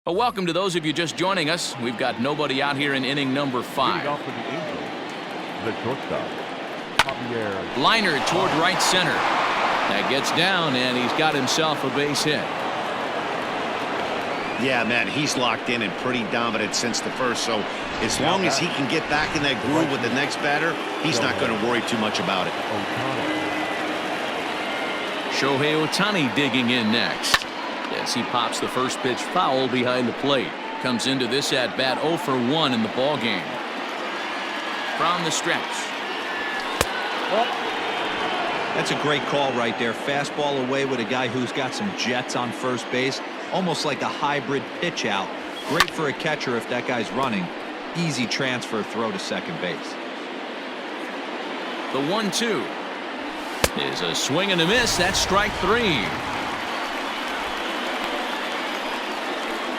Well, welcome to those of you just joining us. We've got nobody out here in inning number 5. Leading off for the Angels, the shortstop, Javier. Liner toward right center. That gets down, and he's got himself a base hit. Yeah, man, he's locked in and pretty dominant since the first, so as long as he can get back in that groove with the next batter, he's not going to worry too much about it. Shohei Ohtani digging in next. As he pops the first pitch foul behind the plate. Comes into this at-bat 0 for 1 in the ball game. From the stretch. That's a great call right there. Fastball away with a guy who's got some jets on first base. Almost like a hybrid pitch out. Great for a catcher if that guy's running. Easy transfer throw to second base. The 1-2 is a swing and a miss. That's strike 3.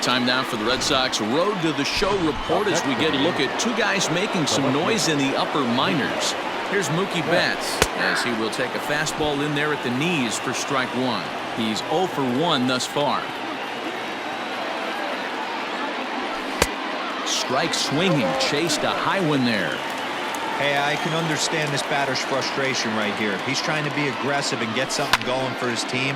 Time now for the Red Sox Road to the Show report as we get a look at two guys making some noise in the upper minors. Here's Mookie Betts as he will take a fastball in there at the knees for strike 1. He's 0 for 1 thus far. Strike swinging, chased a high one there. Hey, I can understand this batter's frustration right here. He's trying to be aggressive and get something going for his team.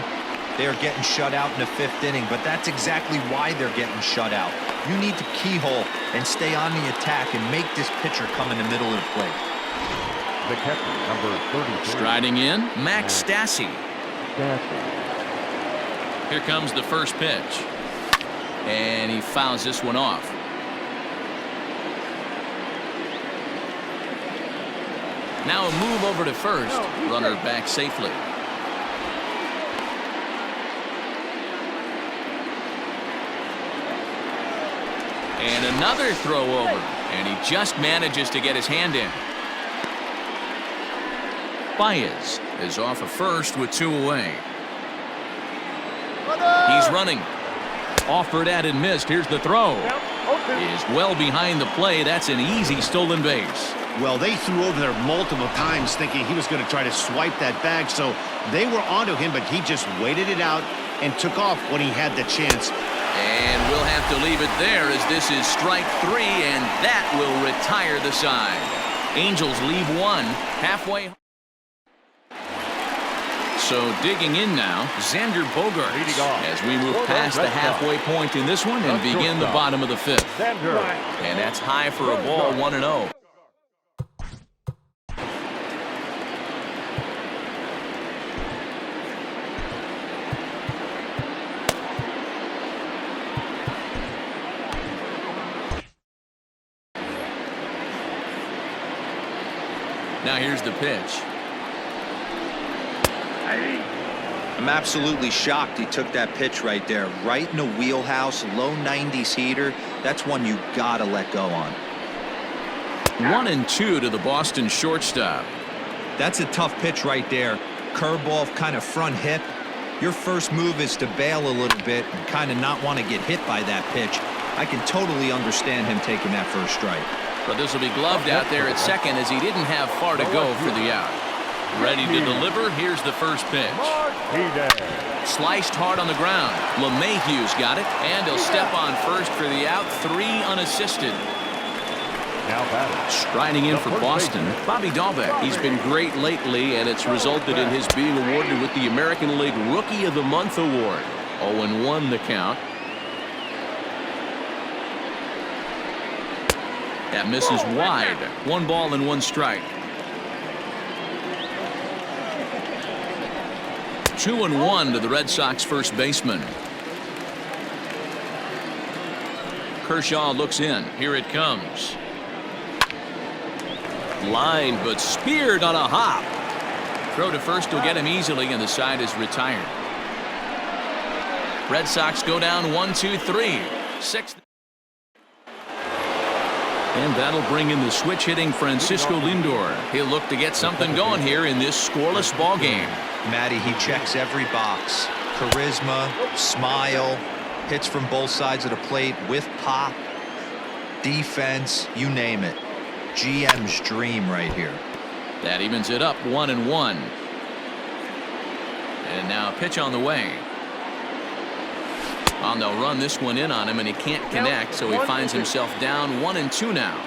They are getting shut out in the 5th inning, but that's exactly why they're getting shut out. You need to keyhole and stay on the attack and make this pitcher come in the middle of the plate. The catcher, number 33. Striding in, Max Stassi. Here comes the first pitch. And he fouls this one off. Now a move over to first. Runner back safely. And another throw over. And he just manages to get his hand in. Baez is off of first with 2 away. He's running. Offered at and missed. Here's the throw. Is well behind the play. That's an easy stolen base. Well, they threw over there multiple times thinking he was going to try to swipe that bag, so they were onto him, but he just waited it out and took off when he had the chance. And we'll have to leave it there as this is strike 3, and that will retire the side. Angels leave 1 halfway. So digging in now, Xander Bogaerts as we move past the halfway point in this one and begin the bottom of the 5th. And that's high for a ball, 1-0. Now here's the pitch. I'm absolutely shocked he took that pitch right there. Right in the wheelhouse, low 90s heater. That's one you gotta let go on. 1-2 to the Boston shortstop. That's a tough pitch right there. Curveball, kind of front hip. Your first move is to bail a little bit and kind of not want to get hit by that pitch. I can totally understand him taking that first strike. But this will be gloved out there at second as he didn't have far to go for the out. Ready to deliver. Here's the first pitch. Sliced hard on the ground. LeMahieu's got it, and he'll step on first for the out. 3 unassisted. Striding in for Boston, Bobby Dahlbeck. He's been great lately, and it's resulted in his being awarded with the American League Rookie of the Month award. 0-1 the count. That misses wide. 1 ball and 1 strike. 2-1 to the Red Sox first baseman. Kershaw looks in. Here it comes. Line, but speared on a hop. Throw to first will get him easily, and the side is retired. Red Sox go down 1-2-3. 6th. And that'll bring in the switch hitting Francisco Lindor. He'll look to get something going here in this scoreless ball game. Matty, he checks every box. Charisma, smile, hits from both sides of the plate with pop, defense, you name it. GM's dream right here. That evens it up 1-1. And now a pitch on the way. And they'll run this one in on him, and he can't connect, so he finds himself down 1-2 now.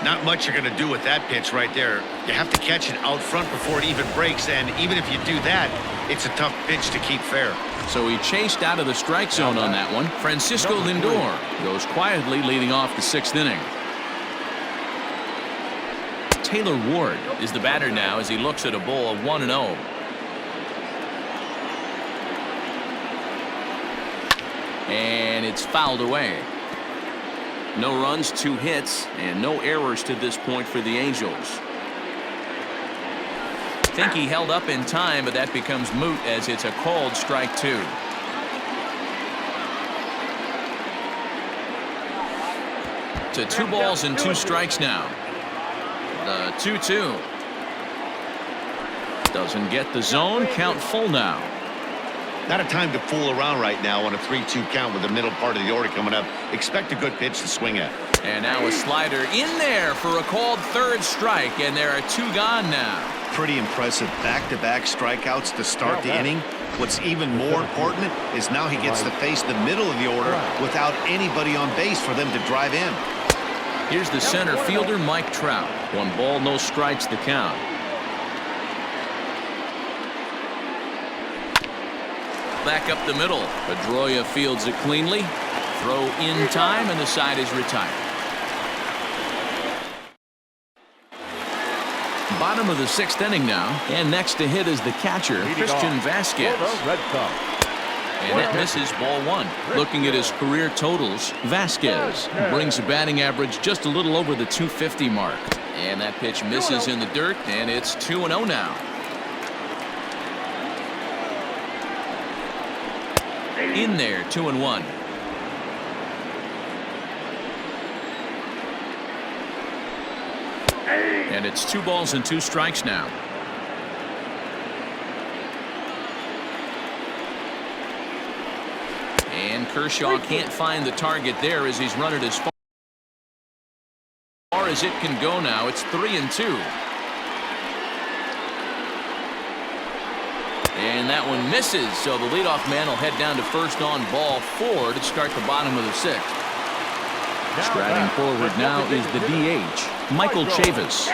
Not much you're going to do with that pitch right there. You have to catch it out front before it even breaks, and even if you do that, it's a tough pitch to keep fair. So he chased out of the strike zone on that one. Francisco Lindor goes quietly, leading off the 6th inning. Taylor Ward is the batter now as he looks at a ball of 1-0. And it's fouled away. No runs, 2 hits, and no errors to this point for the Angels. Think he held up in time, but that becomes moot as it's a called strike 2. To 2 balls and 2 strikes now. The 2-2. Doesn't get the zone. Count full now. Not a time to fool around right now on a 3-2 count with the middle part of the order coming up. Expect a good pitch to swing at. And now a slider in there for a called 3rd strike, and there are 2 gone now. Pretty impressive back-to-back strikeouts to start the inning. What's even more important is now he gets to face the middle of the order without anybody on base for them to drive in. Here's the center fielder, Mike Trout. 1 ball, no strikes the count. Back up the middle. Pedroia fields it cleanly. Throw in time, and the side is retired. Bottom of the 6th inning now, and next to hit is the catcher, Christian Vasquez. And that misses ball 1. Looking at his career totals, Vasquez brings a batting average just a little over the 250 mark. And that pitch misses in the dirt, and it's 2-0 now. In there, 2-1. And it's 2 balls and 2 strikes now. And Kershaw can't find the target there as he's run it as far as it can go now. It's 3-2. And that one misses, so the leadoff man will head down to first on ball 4 to start the bottom of the 6th. Striding forward now is the DH, Michael Chavis.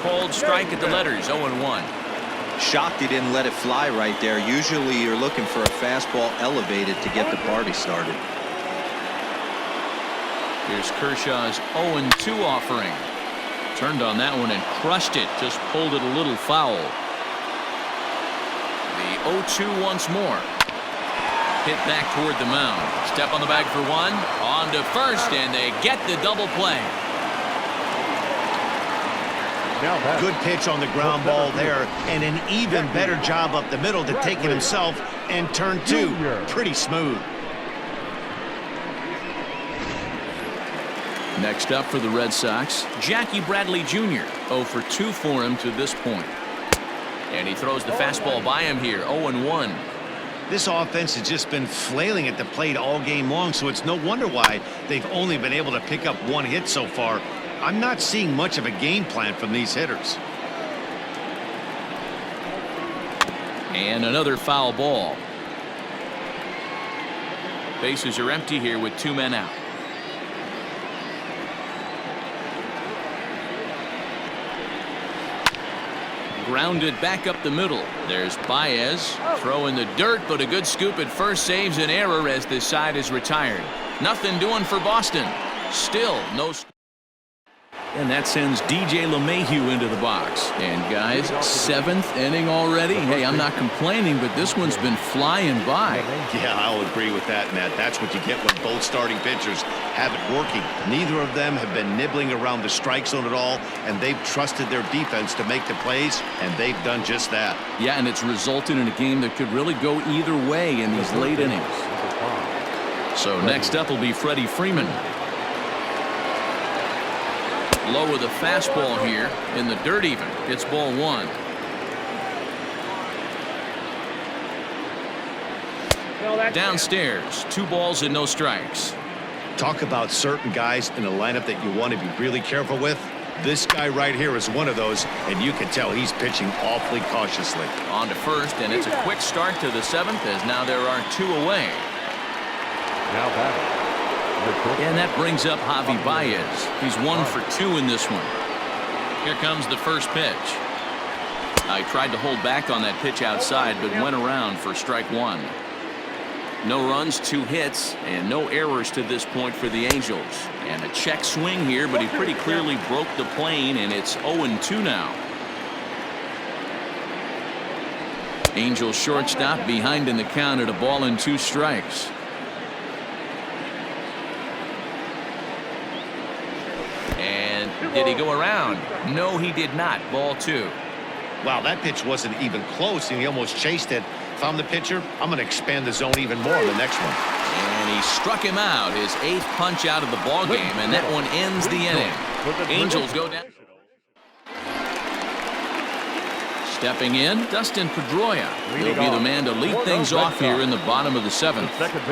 Called strike at the letters, 0-1. Shocked he didn't let it fly right there. Usually you're looking for a fastball elevated to get the party started. Here's Kershaw's 0-2 offering. Turned on that one and crushed it, just pulled it a little foul. The 0-2 once more. Hit back toward the mound. Step on the bag for 1. On to first, and they get the double play. Good pitch on the ground ball there, and an even better job up the middle to take it himself and turn 2. Pretty smooth. Next up for the Red Sox, Jackie Bradley Jr. 0 for 2 for him to this point. And he throws the fastball by him here, 0-1. This offense has just been flailing at the plate all game long, so it's no wonder why they've only been able to pick up 1 hit so far. I'm not seeing much of a game plan from these hitters. And another foul ball. Bases are empty here with 2 men out. Grounded back up the middle. There's Baez. Throw in the dirt, but a good scoop at first saves an error as this side is retired. Nothing doing for Boston. Still no. And that sends DJ LeMahieu into the box. And guys, 7th inning already. Hey, I'm not complaining, but this one's been flying by. Yeah, I'll agree with that, Matt. That's what you get when both starting pitchers have it working. Neither of them have been nibbling around the strike zone at all, and they've trusted their defense to make the plays, and they've done just that. Yeah, and it's resulted in a game that could really go either way in these late innings. So next up will be Freddie Freeman. Low with a fastball here in the dirt even. It's ball 1. Downstairs, 2 balls and no strikes. Talk about certain guys in a lineup that you want to be really careful with. This guy right here is one of those, and you can tell he's pitching awfully cautiously. On to first, and it's a quick start to the 7th as now there are 2 away. Now batting, the shortstop. And that brings up Javi Baez. He's 1 for 2 in this one. Here comes the first pitch. I tried to hold back on that pitch outside, but went around for strike 1. No runs, 2 hits, and no errors to this point for the Angels. And a check swing here, but he pretty clearly broke the plane, and it's 0-2 now. Angels shortstop behind in the count at 1-2 strikes. And did he go around? No, he did not. Ball 2. Wow, that pitch wasn't even close, and he almost chased it. If I'm the pitcher, I'm going to expand the zone even more on the next one. And he struck him out, his 8th punch out of the ball game, and that one ends the inning. Angels go down. Stepping in, Dustin Pedroia. He'll be the man to lead things off here in the bottom of the 7th.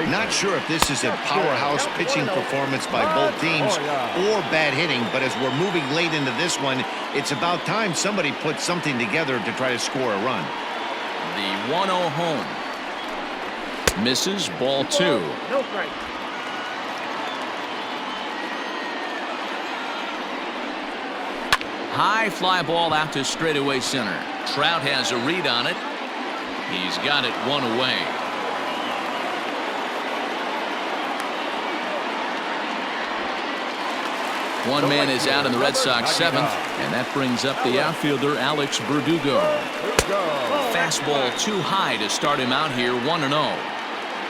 Not sure if this is a powerhouse pitching performance by both teams or bad hitting, but as we're moving late into this one, it's about time somebody put something together to try to score a run. The 1-0 home. Misses, ball 2. No strike. High fly ball out to straightaway center. Trout has a read on it. He's got it 1 away. One man is out in the Red Sox 7th, and that brings up the outfielder Alex Verdugo. Fastball too high to start him out here 1-0.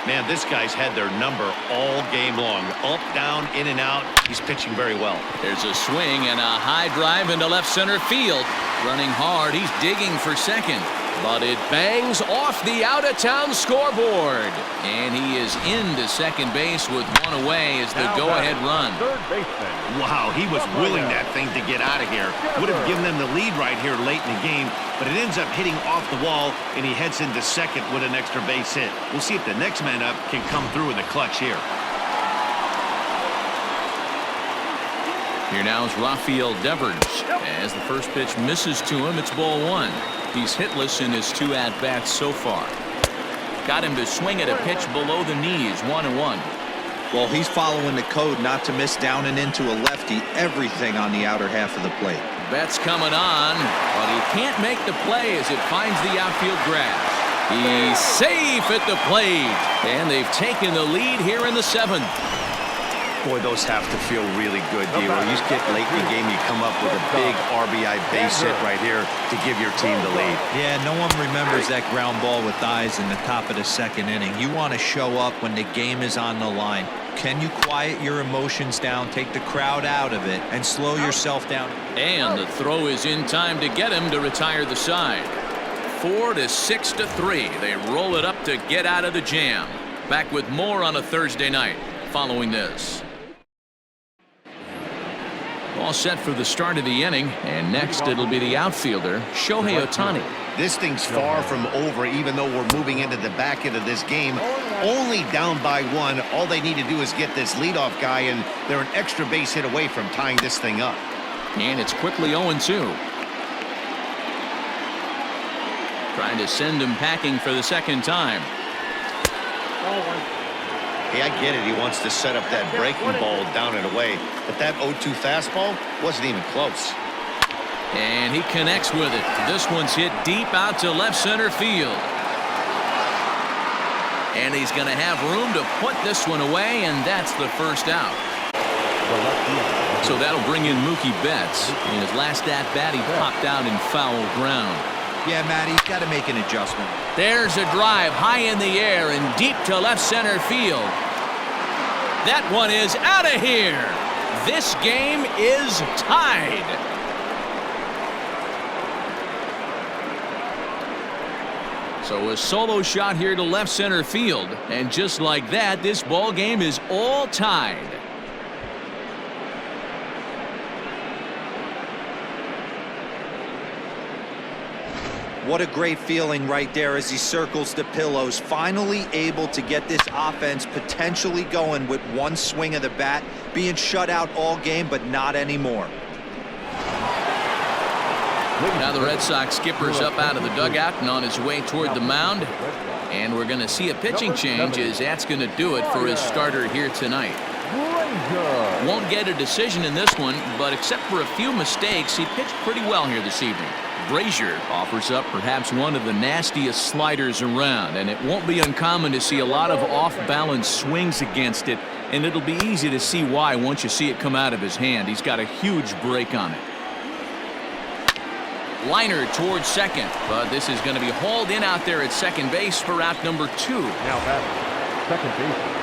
Man, this guy's had their number all game long. Up, down, in and out. He's pitching very well. There's a swing and a high drive into left center field. Running hard, he's digging for second. But it bangs off the out-of-town scoreboard. And he is into second base with 1 away as the go-ahead run. Third baseman. Wow, he was willing that thing to get out of here. Would have given them the lead right here late in the game, but it ends up hitting off the wall, and he heads into second with an extra base hit. We'll see if the next man up can come through in the clutch here. Here now is Rafael Devers. As the first pitch misses to him, it's ball 1. He's hitless in his 2 at-bats so far. Got him to swing at a pitch below the knees, 1-1. Well, he's following the code not to miss down and into a lefty. Everything on the outer half of the plate. Bet's coming on, but he can't make the play as it finds the outfield grass. He's safe at the plate, and they've taken the lead here in the 7th. Boy, those have to feel really good, D-Roll. You get late in the game, you come up with a big RBI base hit right here to give your team the lead. Yeah, no one remembers that ground ball with eyes in the top of the 2nd inning. You want to show up when the game is on the line. Can you quiet your emotions down, take the crowd out of it, and slow yourself down? And the throw is in time to get him to retire the side. 4-6-3. They roll it up to get out of the jam. Back with more on a Thursday night following this. All set for the start of the inning, and next it'll be the outfielder, Shohei Ohtani. This thing's far from over, even though we're moving into the back end of this game. Only down by 1. All they need to do is get this leadoff guy, and they're an extra base hit away from tying this thing up. And it's quickly 0-2. Trying to send him packing for the 2nd time. Hey, I get it. He wants to set up that breaking ball down and away. But that 0-2 fastball wasn't even close. And he connects with it. This one's hit deep out to left center field. And he's going to have room to put this one away, and that's the first out. So that'll bring in Mookie Betts. In his last at-bat, he popped out in foul ground. Yeah, Matt, he's got to make an adjustment. There's a drive high in the air and deep to left center field. That one is out of here. This game is tied. So a solo shot here to left center field, and just like that, this ball game is all tied. What a great feeling right there as he circles the pillows, finally able to get this offense potentially going with one swing of the bat, being shut out all game, but not anymore. Now the Red Sox skipper's up out of the dugout and on his way toward the mound. And we're going to see a pitching change, as that's going to do it for his starter here tonight. Won't get a decision in this one, but except for a few mistakes, he pitched pretty well here this evening. Brazier offers up perhaps one of the nastiest sliders around, and it won't be uncommon to see a lot of off-balance swings against it, and it'll be easy to see why once you see it come out of his hand. He's got a huge break on it. Liner towards second, but this is going to be hauled in out there at second base for out number 2. Now batting, second base.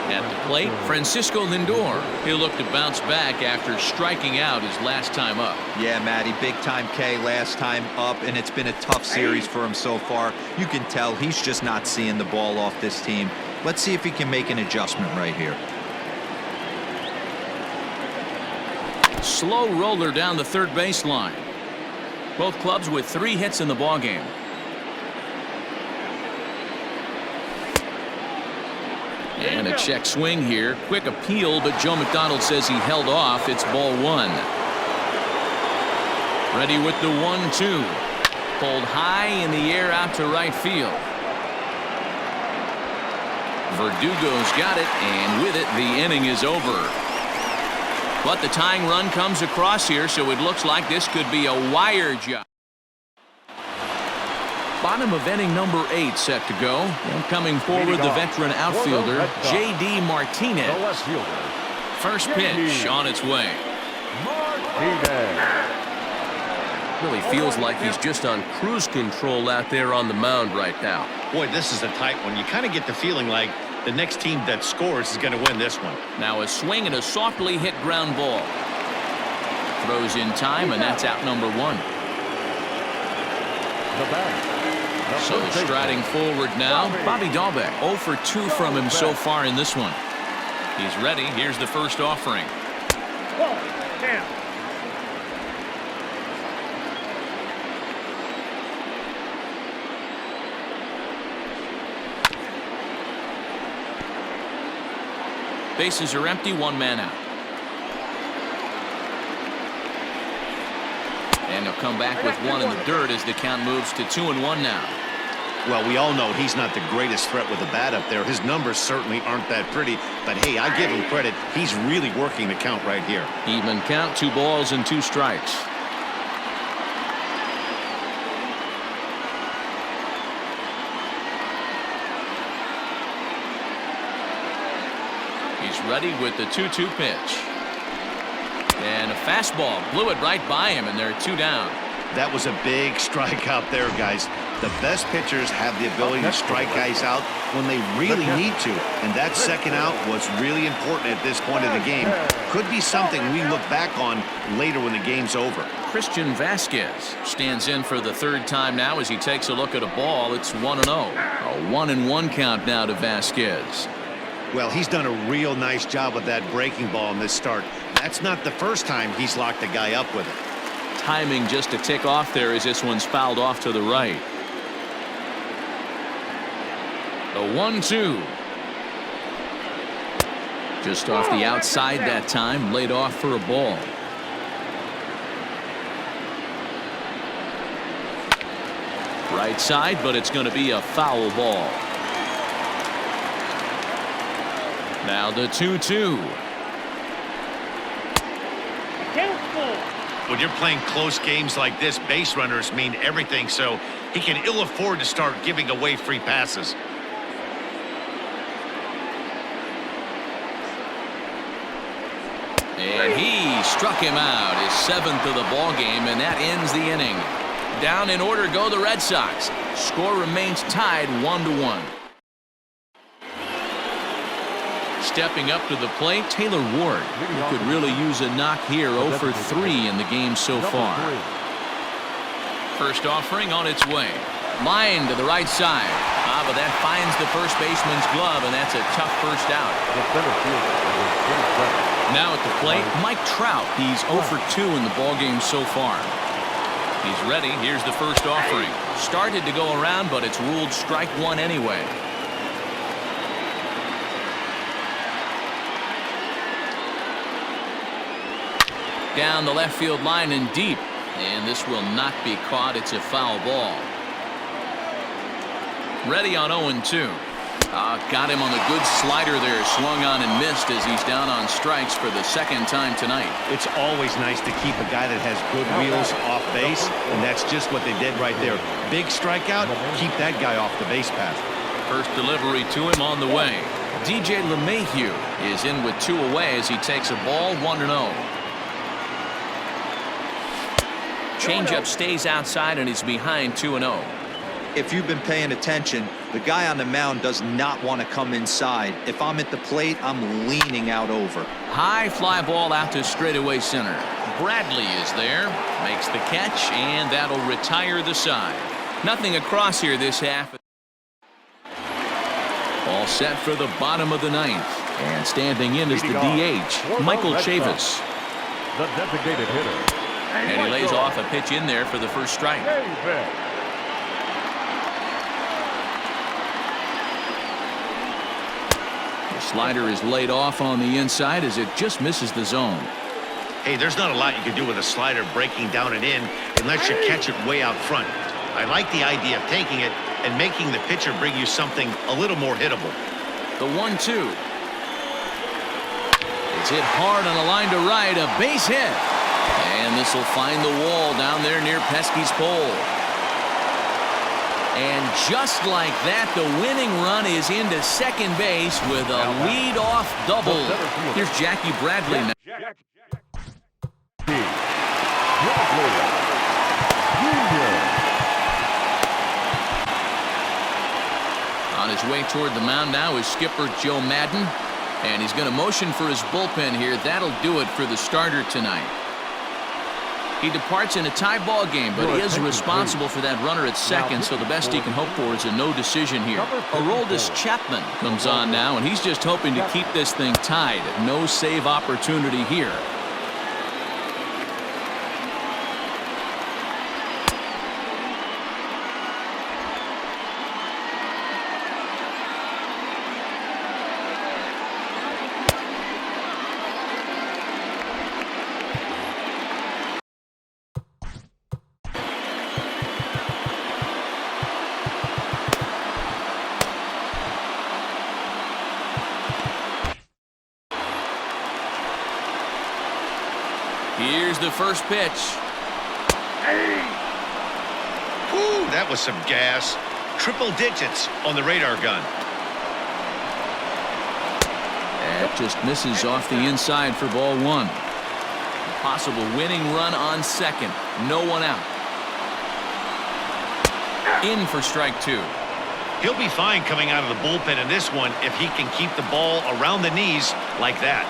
At the plate, Francisco Lindor. He'll look to bounce back after striking out his last time up. Yeah, Matty, big time K last time up, and it's been a tough series for him so far. You can tell he's just not seeing the ball off this team. Let's see if he can make an adjustment right here. Slow roller down the third baseline. Both clubs with 3 hits in the ballgame. And a check swing here. Quick appeal, but Joe McDonald says he held off. It's ball 1. Ready with the 1-2. Pulled high in the air out to right field. Verdugo's got it, and with it, the inning is over. But the tying run comes across here, so it looks like this could be a wire job. Bottom of inning number 8 set to go. And coming forward, the veteran outfielder, J.D. Martinez. First pitch on its way. Really feels like he's just on cruise control out there on the mound right now. Boy, this is a tight one. You kind of get the feeling like the next team that scores is going to win this one. Now a swing and a softly hit ground ball. Throws in time, and that's out number 1. So striding forward now, Bobby Dahlbeck. 0 for 2 from him so far in this one. He's ready. Here's the first offering. Bases are empty, 1 man out. And he'll come back with 1 in the dirt as the count moves to 2-1 now. Well, we all know he's not the greatest threat with the bat up there. His numbers certainly aren't that pretty. But, hey, I give him credit. He's really working the count right here. Even count, 2 balls and 2 strikes. He's ready with the 2-2 pitch. And a fastball blew it right by him, and there are 2 down. That was a big strike out there, guys. The best pitchers have the ability to strike guys out when they really need to. And that second out was really important at this point of the game. Could be something we look back on later when the game's over. Christian Vasquez stands in for the 3rd time now as he takes a look at a ball. It's 1-0. A 1-1 count now to Vasquez. Well, he's done a real nice job with that breaking ball in this start. That's not the first time he's locked a guy up with it. Timing just to tick off there as this one's fouled off to the right. The 1-2. Just off the outside that time, laid off for a ball. Right side, but it's going to be a foul ball. Now the 2-2. When you're playing close games like this, base runners mean everything, so he can ill afford to start giving away free passes. And he struck him out, his 7th of the ball game, and that ends the inning. Down in order go the Red Sox. Score remains tied 1-1. Stepping up to the plate, Taylor Ward, who could really use a knock here. 0 for 3 in the game so far. First offering on its way. Line to the right side. But that finds the first baseman's glove, and that's a tough first out. Now at the plate, Mike Trout. He's 0 for 2 in the ballgame so far. He's ready. Here's the first offering. Started to go around, but it's ruled strike 1 anyway. Down the left field line and deep. And this will not be caught. It's a foul ball. Ready on 0-2. Got him on the good slider there. Swung on and missed as he's down on strikes for the second time tonight. It's always nice to keep a guy that has good wheels off base, and that's just what they did right there. Big strikeout, keep that guy off the base path. First delivery to him on the way. DJ LeMahieu is in with 2 away as he takes a ball 1-0. Changeup stays outside and he's behind 2-0. If you've been paying attention, the guy on the mound does not want to come inside. If I'm at the plate, I'm leaning out over. High fly ball out to straightaway center. Bradley is there, makes the catch, and that'll retire the side. Nothing across here this half. All set for the bottom of the 9th. And standing in is the DH, Michael Chavis. The designated hitter. And he lays off a pitch in there for the first strike. The slider is laid off on the inside as it just misses the zone. Hey, there's not a lot you can do with a slider breaking down and in unless you catch it way out front. I like the idea of taking it and making the pitcher bring you something a little more hittable. The 1-2. It's hit hard on a line to right, a base hit. And this will find the wall down there near Pesky's pole. And just like that, the winning run is into second base with a lead-off double. Here's Jackie Bradley now. On his way toward the mound now is skipper Joe Madden. And he's going to motion for his bullpen here. That'll do it for the starter tonight. He departs in a tie ball game, but he is responsible for that runner at second, so the best he can hope for is a no decision here. Aroldis Chapman comes on now, and he's just hoping to keep this thing tied. No save opportunity here. Here's the first pitch. Ooh, that was some gas. Triple digits on the radar gun. That just misses off the inside for ball 1. Possible winning run on second. No one out. In for strike 2. He'll be fine coming out of the bullpen in this one if he can keep the ball around the knees like that.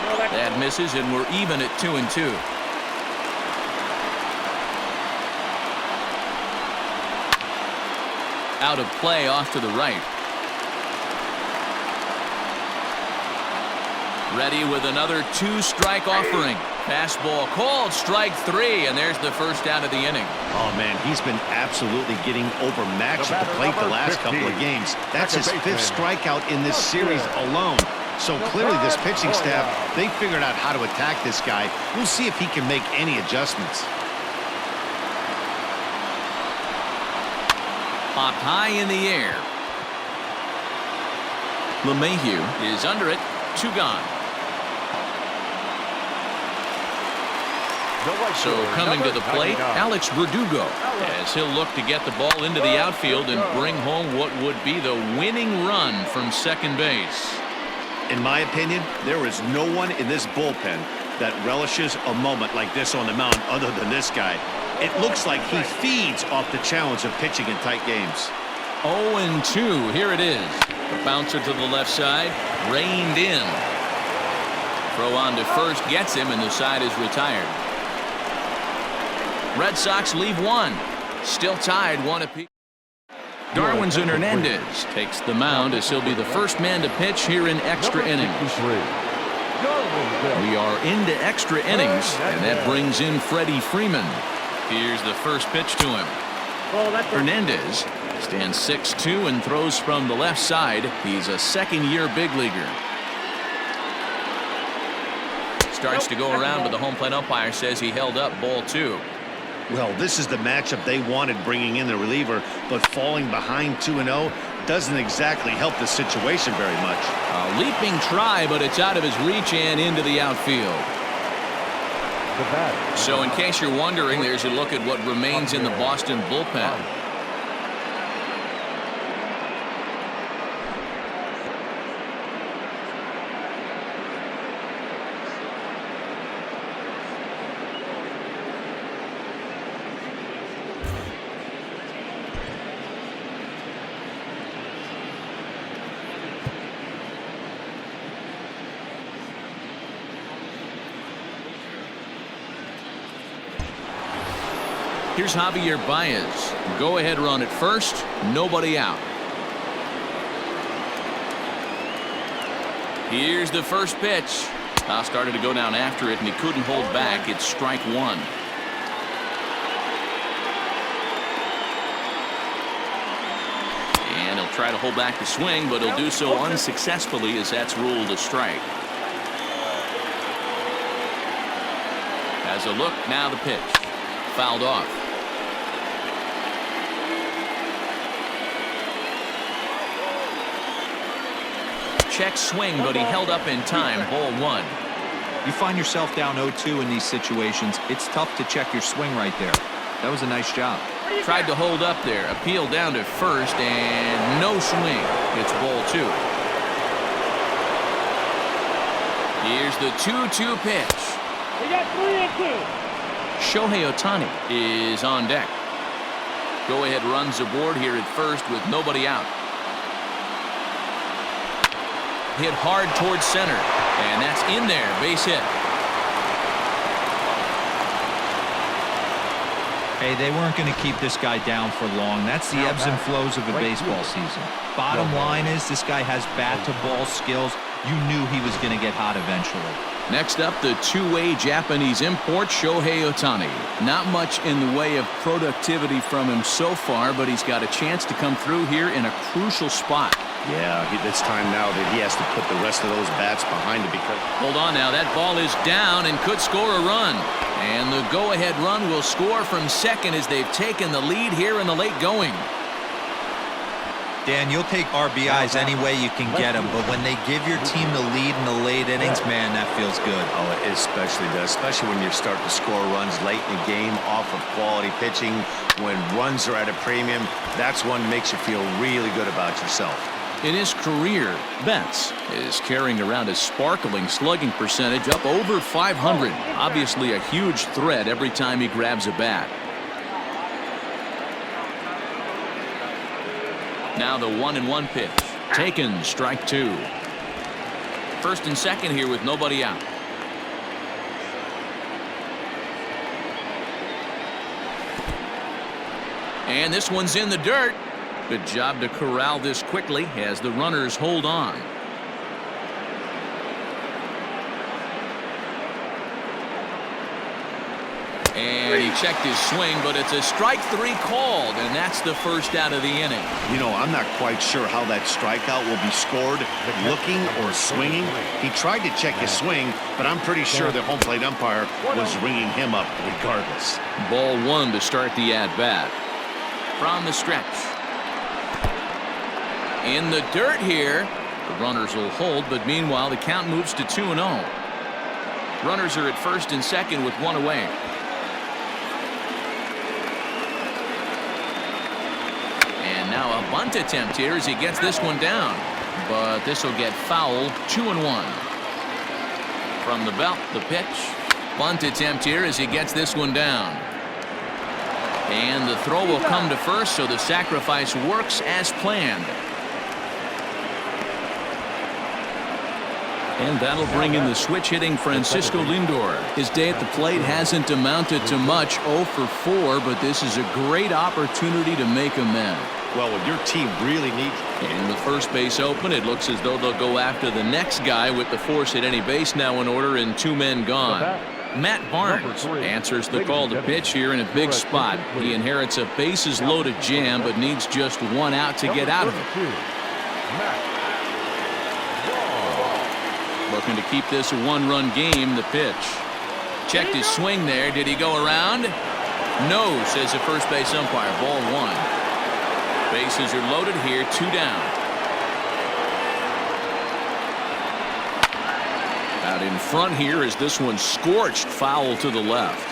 That misses, and we're even at 2-2. Out of play off to the right. Ready with another 2-strike offering. Fastball called, strike 3, and there's the first out of the inning. Oh, man, he's been absolutely getting overmatched at the plate the last couple of games. That's his 5th strikeout in this series alone. So clearly this pitching staff, they figured out how to attack this guy. We'll see if he can make any adjustments. Popped high in the air. LeMahieu is under it. 2 gone. So coming to the plate, Alex Verdugo, as he'll look to get the ball into the outfield and bring home what would be the winning run from second base. In my opinion, there is no one in this bullpen that relishes a moment like this on the mound other than this guy. It looks like he feeds off the challenge of pitching in tight games. 0-2. Here it is. The bouncer to the left side, reined in. Throw on to first, gets him, and the side is retired. Red Sox leave 1. Still tied 1 apiece. Darwinzon Hernandez takes the mound as he'll be the first man to pitch here in extra innings. We are into extra innings, and that brings in Freddie Freeman. Here's the first pitch to him. Hernandez stands 6'2" and throws from the left side. He's a second-year big leaguer. Starts to go around, but the home plate umpire says he held up ball 2. Well, this is the matchup they wanted, bringing in the reliever, but falling behind 2-0 doesn't exactly help the situation very much. A leaping try, but it's out of his reach and into the outfield. So in case you're wondering, there's a look at what remains in the Boston bullpen. Here's Javier Baez. Go ahead run at first. Nobody out. Here's the first pitch. Started to go down after it, and he couldn't hold back. It's strike one. And he'll try to hold back the swing, but he'll do so unsuccessfully as that's ruled a strike. Has a look. Now the pitch. Fouled off. Check swing, but he held up in time. Ball one. You find yourself down 0-2 in these situations. It's tough to check your swing right there. That was a nice job. Tried to hold up there. Appeal down to first, and no swing. It's ball two. Here's the 2-2 pitch. We got 3-2. Shohei Ohtani is on deck. Go ahead runs aboard here at first with nobody out. Hit hard towards center, and that's in there. Base hit. Hey, they weren't going to keep this guy down for long. That's the ebbs and flows of a baseball season. Bottom line is this guy has bat-to-ball skills. You knew he was going to get hot eventually. Next up, the two-way Japanese import, Shohei Ohtani. Not much in the way of productivity from him so far, but he's got a chance to come through here in a crucial spot. Yeah, it's time now that he has to put the rest of those bats behind it because... Hold on now. That ball is down and could score a run. And the go-ahead run will score from second as they've taken the lead here in the late going. Dan, you'll take RBIs any way you can get them, but when they give your team the lead in the late innings, man, that feels good. Oh, it especially does, especially when you're starting to score runs late in the game off of quality pitching. When runs are at a premium, that's one that makes you feel really good about yourself. In his career, Betts is carrying around a sparkling slugging percentage up over 500. Obviously a huge threat every time he grabs a bat. Now the 1-1 pitch. Taken, strike two. First and second here with nobody out. And this one's in the dirt. Good job to corral this quickly as the runners hold on. And he checked his swing, but it's a strike three called, and that's the first out of the inning. You know, I'm not quite sure how that strikeout will be scored, looking or swinging. He tried to check his swing, but I'm pretty sure the home plate umpire was ringing him up regardless. Ball one to start the at-bat. From the stretch. In the dirt here. The runners will hold, but meanwhile the count moves to 2-0. Runners are at first and second with one away. And now a bunt attempt here as he gets this one down. But this will get foul. 2-1. From the belt, the pitch. Bunt attempt here as he gets this one down. And the throw will come to first, so the sacrifice works as planned. And that'll bring in the switch-hitting Francisco Lindor. His day at the plate hasn't amounted to much, 0 for 4, but this is a great opportunity to make amends. Well, when your team really needs... And with first base open, it looks as though they'll go after the next guy with the force at any base now in order and two men gone. Matt Barnes answers the call to pitch here in a big spot. He inherits a bases-loaded jam, but needs just one out to get out of it. Looking to keep this a one-run game. The pitch. Checked his swing there. Did he go around? No, says the first base umpire. Ball 1. Bases are loaded here. 2 down. Out in front here is this one scorched foul to the left.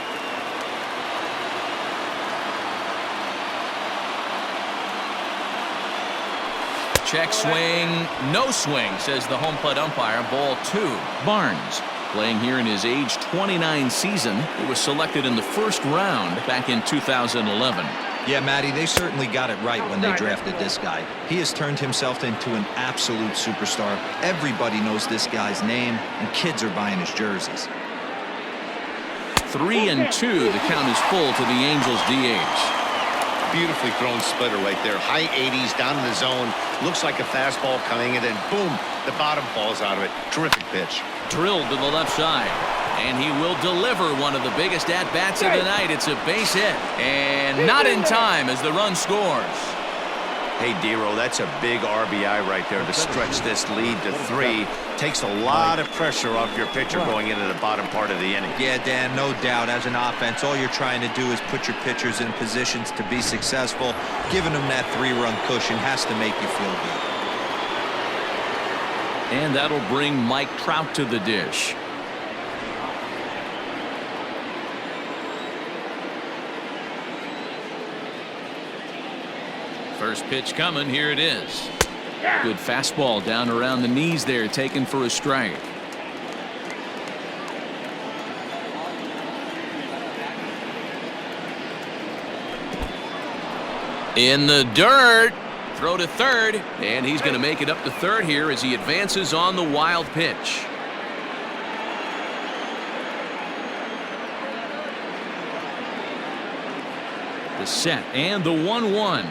Check swing, no swing, says the home plate umpire. Ball 2. Barnes, playing here in his age 29 season. He was selected in the first round back in 2011. Yeah, Matty, they certainly got it right when they drafted this guy. He has turned himself into an absolute superstar. Everybody knows this guy's name, and kids are buying his jerseys. 3-2. The count is full to the Angels DH. Beautifully thrown splitter right there. High 80s down in the zone. Looks like a fastball coming, and then boom, the bottom falls out of it. Terrific pitch. Drilled to the left side. And he will deliver one of the biggest at-bats of the night. It's a base hit. And not in time as the run scores. Hey, Dero, that's a big RBI right there to stretch this lead to 3. Takes a lot of pressure off your pitcher going into the bottom part of the inning. Yeah, Dan, no doubt. As an offense, all you're trying to do is put your pitchers in positions to be successful. Giving them that 3-run cushion has to make you feel good. And that'll bring Mike Trout to the dish. First pitch coming. Here it is. Good fastball down around the knees there, taken for a strike. In the dirt. Throw to third, and he's going to make it up to third here as he advances on the wild pitch. The set and the 1-1.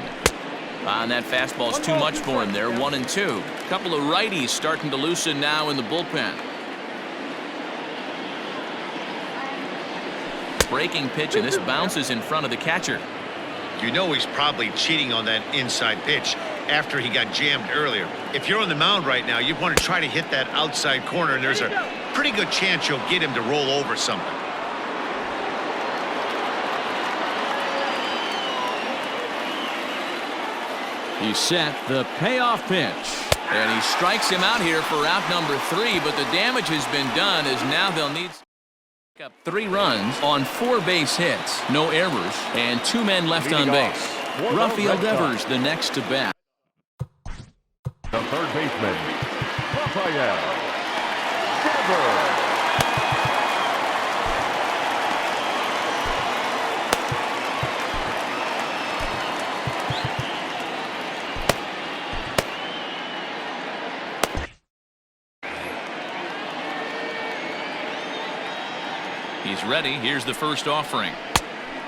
And that fastball's too much for him there. 1-2. Couple of righties starting to loosen now in the bullpen. Breaking pitch, and this bounces in front of the catcher. You know he's probably cheating on that inside pitch after he got jammed earlier. If you're on the mound right now, you want to try to hit that outside corner, and there's a pretty good chance you'll get him to roll over something. He set the payoff pitch, and he strikes him out here for out number 3, but the damage has been done as now they'll need to pick up 3 runs on 4 base hits, no errors, and 2 men left on base. Rafael Devers the next to bat. The third baseman, Rafael Devers. He's ready. Here's the first offering.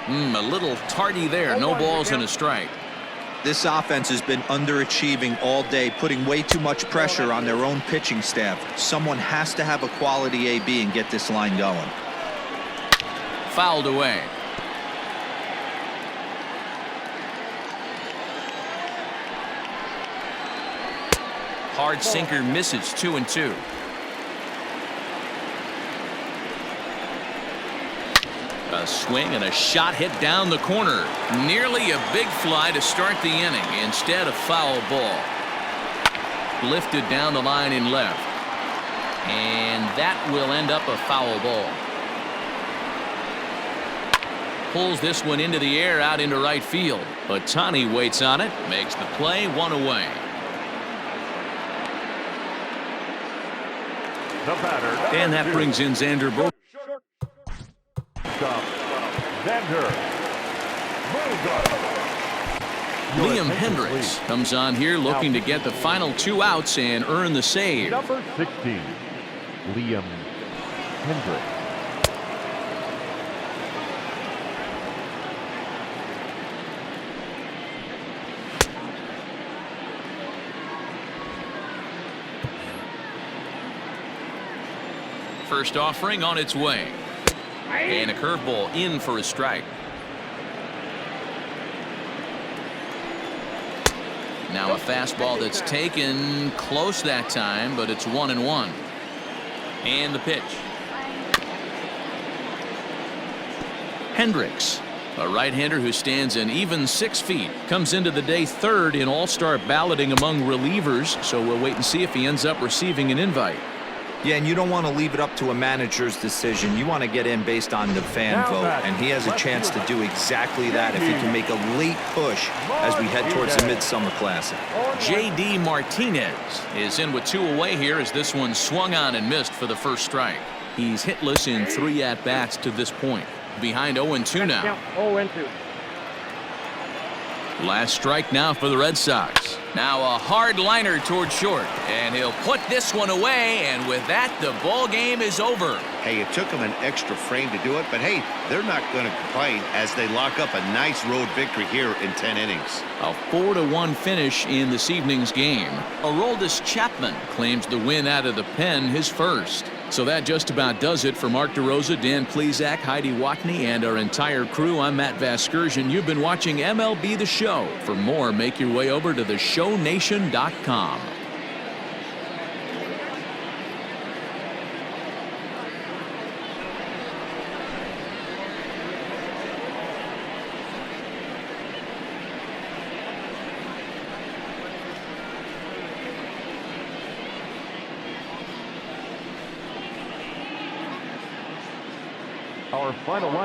A little tardy there. No balls and a strike. This offense has been underachieving all day, putting way too much pressure on their own pitching staff. Someone has to have a quality AB and get this line going. Fouled away. Hard sinker misses. 2-2. A swing and a shot hit down the corner. Nearly a big fly to start the inning. Instead, a foul ball. Lifted down the line in left. And that will end up a foul ball. Pulls this one into the air out into right field. Ohtani waits on it. Makes the play. 1 away. The batter. And that brings in Xander Bogaerts. Liam Hendricks comes on here looking to get the final 2 outs and earn the save. Number 16, Liam Hendricks. First offering on its way. And a curveball in for a strike. Now a fastball that's taken close that time, but it's 1-1. And the pitch. Hendricks A right-hander who stands an even 6 feet comes into the day third in all-star balloting among relievers, so we'll wait and see if he ends up receiving an invite. Yeah, and you don't want to leave it up to a manager's decision. You want to get in based on the fan vote, and he has a chance to do exactly that if he can make a late push as we head towards the Midsummer Classic. J.D. Martinez is in with 2 away here as this one swung on and missed for the first strike. He's hitless in 3 at-bats to this point. Behind 0-2 now. 0-2. Last strike now for the Red Sox. Now a hard liner toward short, and he'll put this one away, and with that, the ball game is over. Hey, it took them an extra frame to do it, but hey, they're not going to complain as they lock up a nice road victory here in 10 innings. A 4-1 finish in this evening's game. Aroldis Chapman claims the win out of the pen, his first. So that just about does it for Mark DeRosa, Dan Plesac, Heidi Watney, and our entire crew. I'm Matt Vasgersian. You've been watching MLB The Show. For more, make your way over to theshownation.com. Our final line.